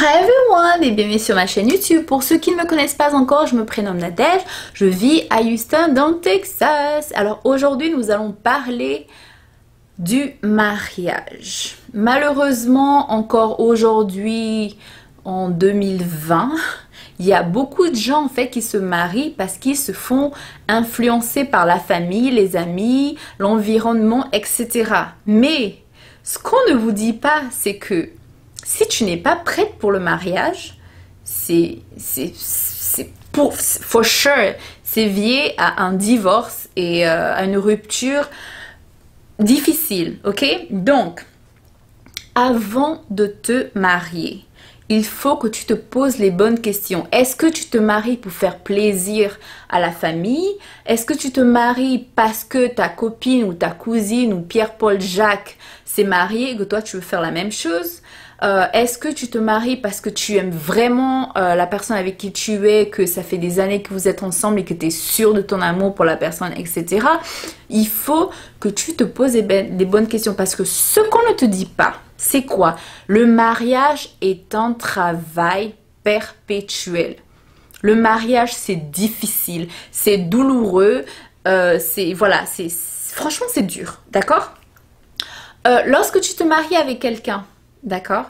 Hi everyone et bienvenue sur ma chaîne YouTube. Pour ceux qui ne me connaissent pas encore, je me prénomme Nadège, je vis à Houston dans le Texas. Alors aujourd'hui nous allons parler du mariage. Malheureusement encore aujourd'hui en 2020, il y a beaucoup de gens en fait qui se marient parce qu'ils se font influencer par la famille, les amis, l'environnement, etc. Mais ce qu'on ne vous dit pas, c'est que si tu n'es pas prête pour le mariage, c'est for sure, c'est lié à un divorce et à une rupture difficile, ok? Donc, avant de te marier, il faut que tu te poses les bonnes questions. Est-ce que tu te maries pour faire plaisir à la famille? Est-ce que tu te maries parce que ta copine ou ta cousine ou Pierre-Paul Jacques s'est marié et que toi tu veux faire la même chose? Est-ce que tu te maries parce que tu aimes vraiment la personne avec qui tu es, que ça fait des années que vous êtes ensemble et que tu es sûr de ton amour pour la personne, etc. Il faut que tu te poses des bonnes questions parce que ce qu'on ne te dit pas, c'est quoi? Le mariage est un travail perpétuel. Le mariage, c'est difficile, c'est douloureux, franchement, c'est dur, d'accord? Lorsque tu te maries avec quelqu'un, d'accord?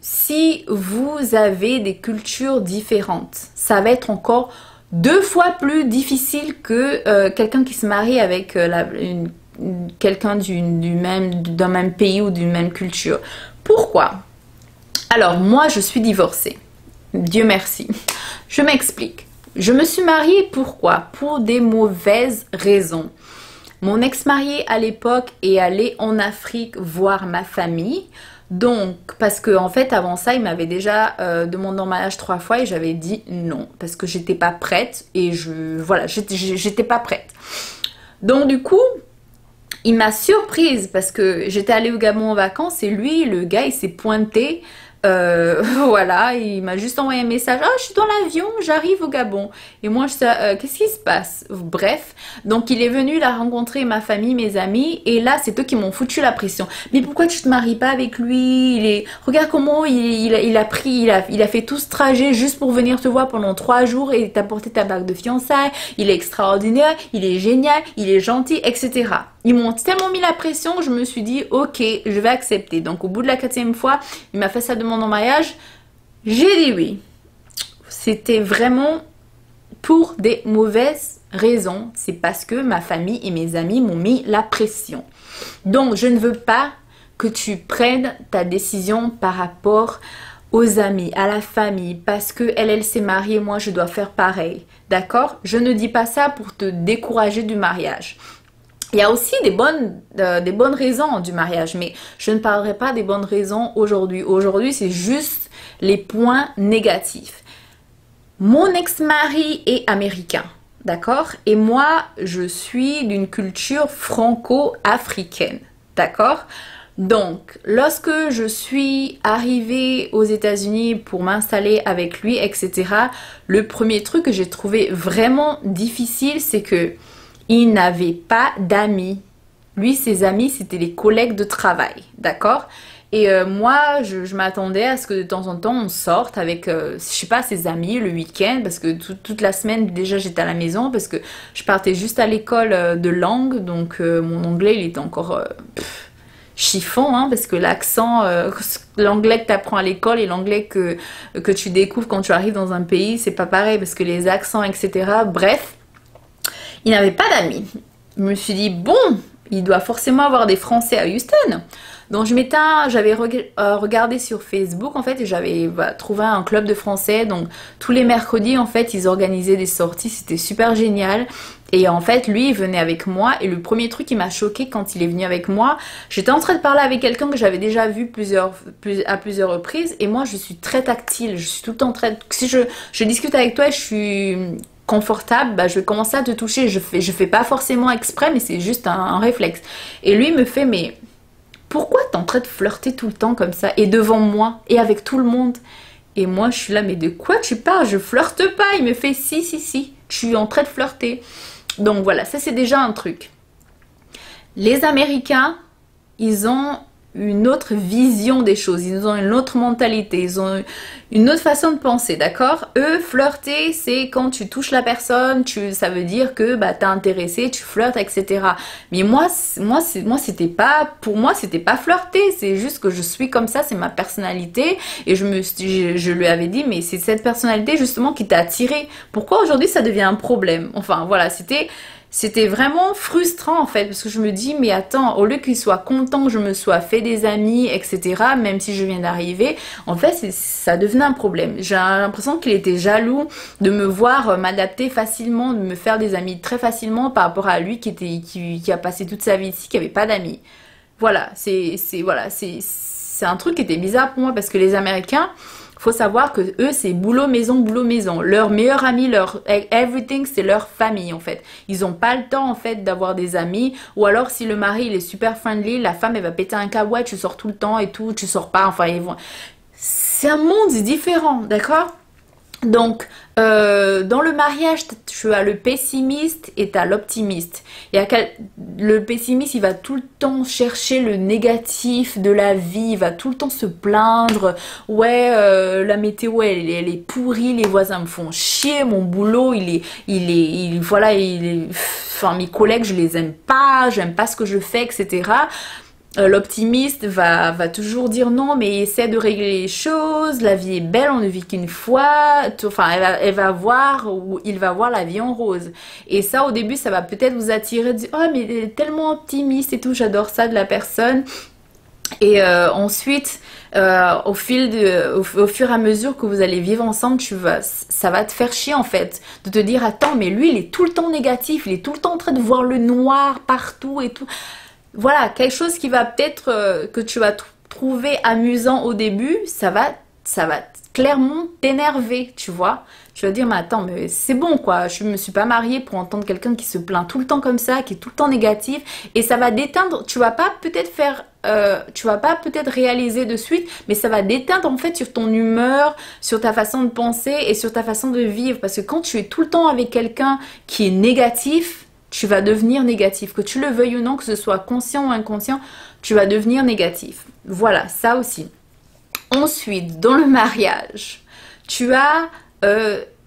Si vous avez des cultures différentes, ça va être encore 2 fois plus difficile que quelqu'un qui se marie avec quelqu'un d'un même pays ou d'une même culture. Pourquoi? Alors, moi, je suis divorcée. Dieu merci. Je m'explique. Je me suis mariée pourquoi? Pour des mauvaises raisons. Mon ex-mari à l'époque est allé en Afrique voir ma famille. Donc, parce que en fait, avant ça, il m'avait déjà demandé en mariage 3 fois et j'avais dit non. Parce que j'étais pas prête et j'étais pas prête. Donc, du coup, il m'a surprise parce que j'étais allée au Gabon en vacances et lui, le gars, il s'est pointé. Voilà, il m'a juste envoyé un message. Ah, je suis dans l'avion, j'arrive au Gabon. Et moi, je sais, qu'est-ce qui se passe? Bref, donc il est venu la rencontrer, ma famille, mes amis. Et là, c'est eux qui m'ont foutu la pression. Mais pourquoi tu te maries pas avec lui? Regarde comment il a fait tout ce trajet juste pour venir te voir pendant 3 jours et t'apporter ta bague de fiançailles. Il est extraordinaire, il est génial, il est gentil, etc. Ils m'ont tellement mis la pression que je me suis dit, ok, je vais accepter. Donc, au bout de la 4e fois, il m'a fait sa demande en mariage. J'ai dit oui. C'était vraiment pour des mauvaises raisons. C'est parce que ma famille et mes amis m'ont mis la pression. Donc, je ne veux pas que tu prennes ta décision par rapport aux amis, à la famille, parce que elle s'est mariée, moi, je dois faire pareil. D'accord? Je ne dis pas ça pour te décourager du mariage. Il y a aussi des bonnes raisons du mariage, mais je ne parlerai pas des bonnes raisons aujourd'hui. Aujourd'hui, c'est juste les points négatifs. Mon ex-mari est américain, d'accord? Et moi, je suis d'une culture franco-africaine, d'accord? Donc, lorsque je suis arrivée aux États-Unis pour m'installer avec lui, etc., le premier truc que j'ai trouvé vraiment difficile, c'est que il n'avait pas d'amis. Lui, ses amis, c'était les collègues de travail, d'accord? Et moi, je m'attendais à ce que de temps en temps, on sorte avec, je sais pas, ses amis le week-end, parce que toute la semaine, déjà, j'étais à la maison, parce que je partais juste à l'école de langue, donc mon anglais, il était encore chiffon, hein, parce que l'accent, l'anglais que tu apprends à l'école et l'anglais que tu découvres quand tu arrives dans un pays, c'est pas pareil, parce que les accents, etc., bref. Il n'avait pas d'amis. Je me suis dit, bon, il doit forcément avoir des Français à Houston. Donc j'avais regardé sur Facebook en fait et j'avais trouvé un club de Français. Donc tous les mercredis en fait ils organisaient des sorties, c'était super génial. Et en fait lui il venait avec moi et le premier truc qui m'a choqué quand il est venu avec moi, j'étais en train de parler avec quelqu'un que j'avais déjà vu à plusieurs reprises et moi je suis très tactile, je suis tout le temps si je discute avec toi et je suis confortable, bah, je vais commencer à te toucher, je fais pas forcément exprès mais c'est juste un réflexe. Et lui me fait mais pourquoi t'es en train de flirter tout le temps comme ça et devant moi et avec tout le monde? Et moi je suis là mais de quoi tu parles? Je flirte pas. Il me fait si, tu es en train de flirter. Donc voilà, ça c'est déjà un truc. Les Américains, ils ont une autre vision des choses, ils ont une autre mentalité, ils ont une autre façon de penser, d'accord? Eux, flirter, c'est quand tu touches la personne, ça veut dire que bah, t'es intéressé, tu flirtes, etc. Mais c'était pas, pour moi, c'était pas flirter, c'est juste que je suis comme ça, c'est ma personnalité, et je lui avais dit, mais c'est cette personnalité justement qui t'a attiré. Pourquoi aujourd'hui ça devient un problème? Enfin, voilà, c'était vraiment frustrant en fait, parce que je me dis, mais attends, au lieu qu'il soit content que je me sois fait des amis, etc., même si je viens d'arriver, en fait, ça devenait un problème. J'ai l'impression qu'il était jaloux de me voir m'adapter facilement, de me faire des amis très facilement par rapport à lui qui a passé toute sa vie ici, qui avait pas d'amis. Voilà, c'est un truc qui était bizarre pour moi, parce que les Américains, faut savoir que eux c'est boulot maison boulot maison. Leur meilleur ami, leur everything, c'est leur famille en fait. Ils ont pas le temps en fait d'avoir des amis, ou alors si le mari il est super friendly, la femme elle va péter un câble, ouais tu sors tout le temps et tout, tu sors pas, enfin ils vont. C'est un monde différent, d'accord? Donc, dans le mariage, tu as le pessimiste et tu as l'optimiste. Le pessimiste, il va tout le temps chercher le négatif de la vie, il va tout le temps se plaindre. Ouais, la météo, elle est pourrie, les voisins me font chier, mon boulot, enfin, mes collègues, je les aime pas, j'aime pas ce que je fais, etc. L'optimiste va toujours dire non, mais essaie de régler les choses, la vie est belle, on ne vit qu'une fois, enfin elle va voir, ou il va voir la vie en rose. Et ça au début ça va peut-être vous attirer, dire oh mais elle est tellement optimiste et tout, j'adore ça de la personne. Et ensuite, au fur et à mesure que vous allez vivre ensemble, ça va te faire chier en fait, de te dire attends mais lui il est tout le temps négatif, il est tout le temps en train de voir le noir partout et tout. Voilà, quelque chose qui va peut-être que tu vas trouver amusant au début, ça va clairement t'énerver, tu vois. Tu vas dire, mais attends, mais c'est bon quoi, je me suis pas mariée pour entendre quelqu'un qui se plaint tout le temps comme ça, qui est tout le temps négatif, et ça va déteindre, tu vas pas peut-être réaliser de suite, mais ça va déteindre en fait sur ton humeur, sur ta façon de penser et sur ta façon de vivre, parce que quand tu es tout le temps avec quelqu'un qui est négatif, tu vas devenir négatif. Que tu le veuilles ou non, que ce soit conscient ou inconscient, tu vas devenir négatif. Voilà, ça aussi. Ensuite, dans le mariage, tu as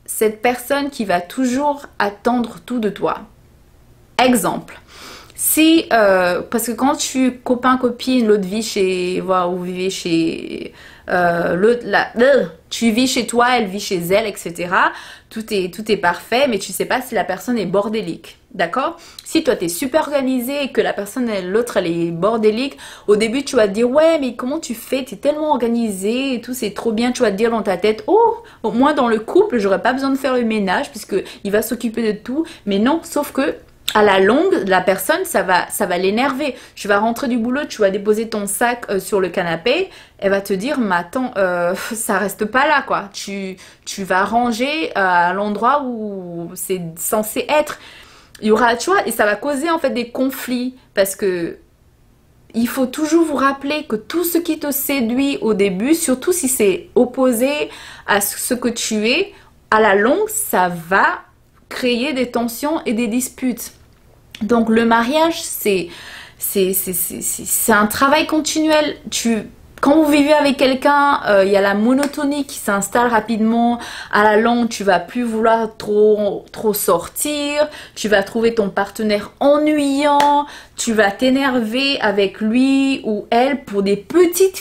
cette personne qui va toujours attendre tout de toi. Exemple. Si, parce que quand tu copain-copine, l'autre vit chez, voilà, vous vivez chez tu vis chez toi, elle vit chez elle, etc. Tout est parfait, mais tu sais pas si la personne est bordélique. D'accord? Si toi t'es super organisé et que la personne, l'autre, elle est bordélique, au début tu vas te dire ouais, mais comment tu fais? T'es tellement organisé et tout, c'est trop bien. Tu vas te dire dans ta tête, oh, moi dans le couple, j'aurais pas besoin de faire le ménage puisque il va s'occuper de tout. Mais non, sauf que à la longue, la personne, ça va l'énerver. Tu vas rentrer du boulot, tu vas déposer ton sac sur le canapé, elle va te dire, mais attends, ça reste pas là, quoi. Tu vas ranger à l'endroit où c'est censé être. Il y aura, tu vois, et ça va causer en fait des conflits, parce que il faut toujours vous rappeler que tout ce qui te séduit au début, surtout si c'est opposé à ce que tu es, à la longue, ça va créer des tensions et des disputes. Donc le mariage, c'est un travail continuel. Quand vous vivez avec quelqu'un, il y a la monotonie qui s'installe rapidement. À la longue, tu vas plus vouloir trop sortir. Tu vas trouver ton partenaire ennuyant. Tu vas t'énerver avec lui ou elle pour des petits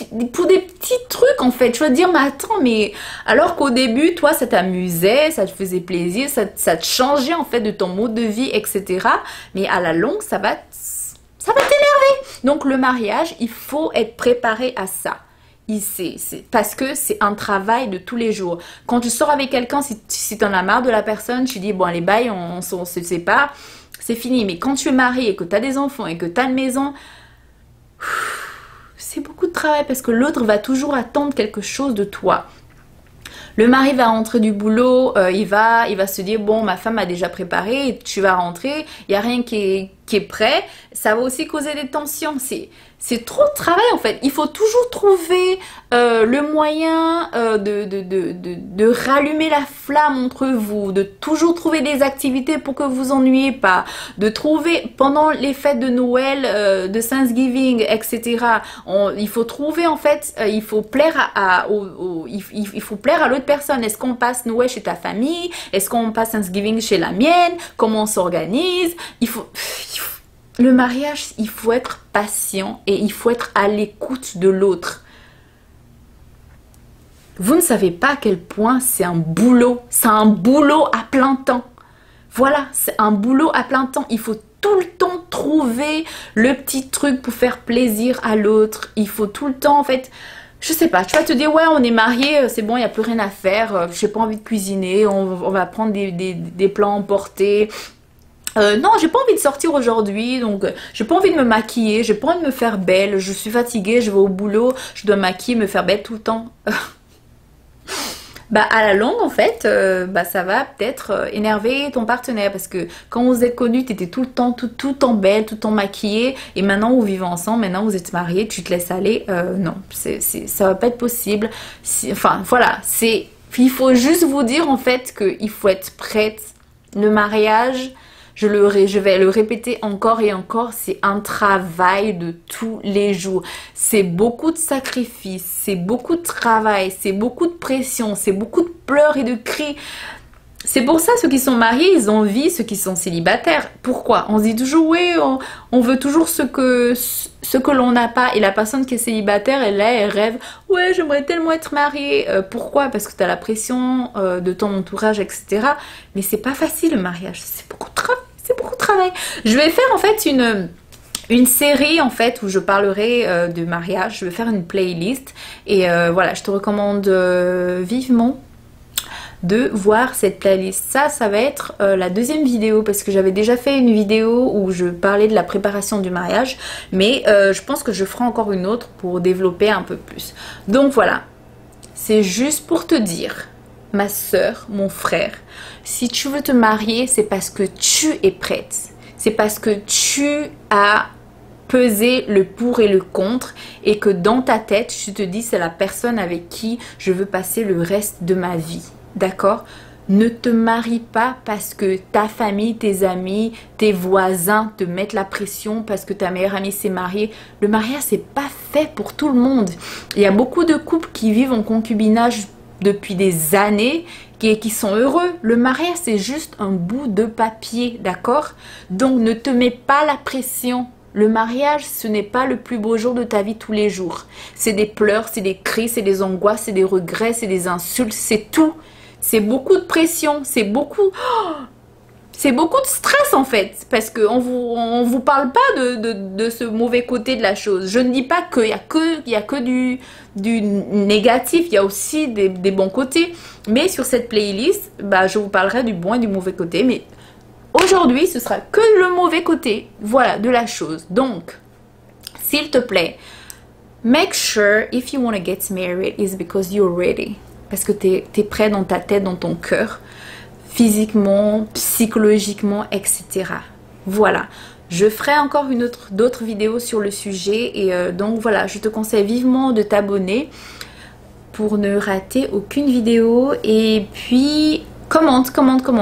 trucs en fait. Tu vas te dire, mais attends, mais alors qu'au début, toi, ça t'amusait, ça te faisait plaisir, ça te changeait en fait de ton mode de vie, etc. Mais à la longue, ça va t'énerver. Donc le mariage, il faut être préparé à ça. Parce que c'est un travail de tous les jours. Quand tu sors avec quelqu'un, si tu en as marre de la personne, tu dis bon allez bye, on se sépare, c'est fini. Mais quand tu es marié et que tu as des enfants et que tu as une maison, c'est beaucoup de travail parce que l'autre va toujours attendre quelque chose de toi. Le mari va rentrer du boulot, il va se dire bon ma femme a déjà préparé, tu vas rentrer, il n'y a rien qui est prêt, ça va aussi causer des tensions. C'est trop de travail en fait. Il faut toujours trouver le moyen de rallumer la flamme entre vous, de toujours trouver des activités pour que vous ennuyez pas, de trouver pendant les fêtes de Noël, de Thanksgiving, etc. Il faut trouver en fait, il faut plaire il faut plaire à l'autre personne. Est-ce qu'on passe Noël chez ta famille? Est-ce qu'on passe Thanksgiving chez la mienne? Comment on s'organise? Le mariage, il faut être patient et il faut être à l'écoute de l'autre. Vous ne savez pas à quel point c'est un boulot. C'est un boulot à plein temps. Voilà, c'est un boulot à plein temps. Il faut tout le temps trouver le petit truc pour faire plaisir à l'autre. Il faut tout le temps, en fait... Je sais pas, tu vas te dire, ouais, on est mariés, c'est bon, il n'y a plus rien à faire. J'ai pas envie de cuisiner, on va prendre des plats emportés. Non, j'ai pas envie de sortir aujourd'hui, donc j'ai pas envie de me maquiller, j'ai pas envie de me faire belle, je suis fatiguée, je vais au boulot, je dois maquiller, me faire belle tout le temps. Bah à la longue en fait, bah ça va peut-être énerver ton partenaire parce que quand vous êtes connus, tu étais tout le temps tout le temps belle, tout le temps maquillée et maintenant vous vivez ensemble, maintenant vous êtes mariés, tu te laisses aller, non, ça va pas être possible. Enfin voilà, il faut juste vous dire en fait qu'il faut être prête. Le mariage, je vais le répéter encore et encore, c'est un travail de tous les jours. C'est beaucoup de sacrifices, c'est beaucoup de travail, c'est beaucoup de pression, c'est beaucoup de pleurs et de cris. C'est pour ça, ceux qui sont mariés, ils envient ceux qui sont célibataires. Pourquoi? On se dit toujours, oui, on veut toujours ce que l'on n'a pas. Et la personne qui est célibataire, elle rêve, ouais, j'aimerais tellement être mariée. Pourquoi? Parce que tu as la pression de ton entourage, etc. Mais c'est pas facile le mariage, c'est beaucoup de travail. C'est beaucoup de travail. Je vais faire en fait une série en fait où je parlerai de mariage. Je vais faire une playlist. Et voilà, je te recommande vivement de voir cette playlist. Ça va être la deuxième vidéo parce que j'avais déjà fait une vidéo où je parlais de la préparation du mariage, mais je pense que je ferai encore une autre pour développer un peu plus. Donc voilà, c'est juste pour te dire, ma soeur, mon frère, si tu veux te marier, c'est parce que tu es prête. C'est parce que tu as peser le pour et le contre et que dans ta tête, tu te dis c'est la personne avec qui je veux passer le reste de ma vie. D'accord? Ne te marie pas parce que ta famille, tes amis, tes voisins te mettent la pression parce que ta meilleure amie s'est mariée. Le mariage, c'est pas fait pour tout le monde. Il y a beaucoup de couples qui vivent en concubinage depuis des années qui sont heureux. Le mariage, c'est juste un bout de papier, d'accord? Donc, ne te mets pas la pression. Le mariage, ce n'est pas le plus beau jour de ta vie tous les jours. C'est des pleurs, c'est des cris, c'est des angoisses, c'est des regrets, c'est des insultes, c'est tout. C'est beaucoup de pression, c'est beaucoup de stress en fait. Parce qu'on vous parle pas de ce mauvais côté de la chose. Je ne dis pas qu'il y a que du négatif, il y a aussi des bons côtés. Mais sur cette playlist, bah, je vous parlerai du bon et du mauvais côté. Mais aujourd'hui, ce sera que le mauvais côté, voilà, de la chose. Donc, s'il te plaît, make sure if you want to get married is because you're ready. Parce que tu es prêt dans ta tête, dans ton cœur, physiquement, psychologiquement, etc. Voilà. Je ferai encore d'autres vidéos sur le sujet. Et donc voilà, je te conseille vivement de t'abonner pour ne rater aucune vidéo. Et puis... commente.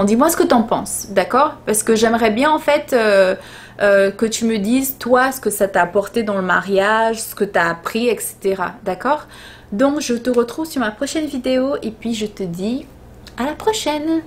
Dis-moi ce que t'en penses, d'accord? Parce que j'aimerais bien en fait que tu me dises toi ce que ça t'a apporté dans le mariage, ce que t'as appris, etc. D'accord? Donc je te retrouve sur ma prochaine vidéo et puis je te dis à la prochaine!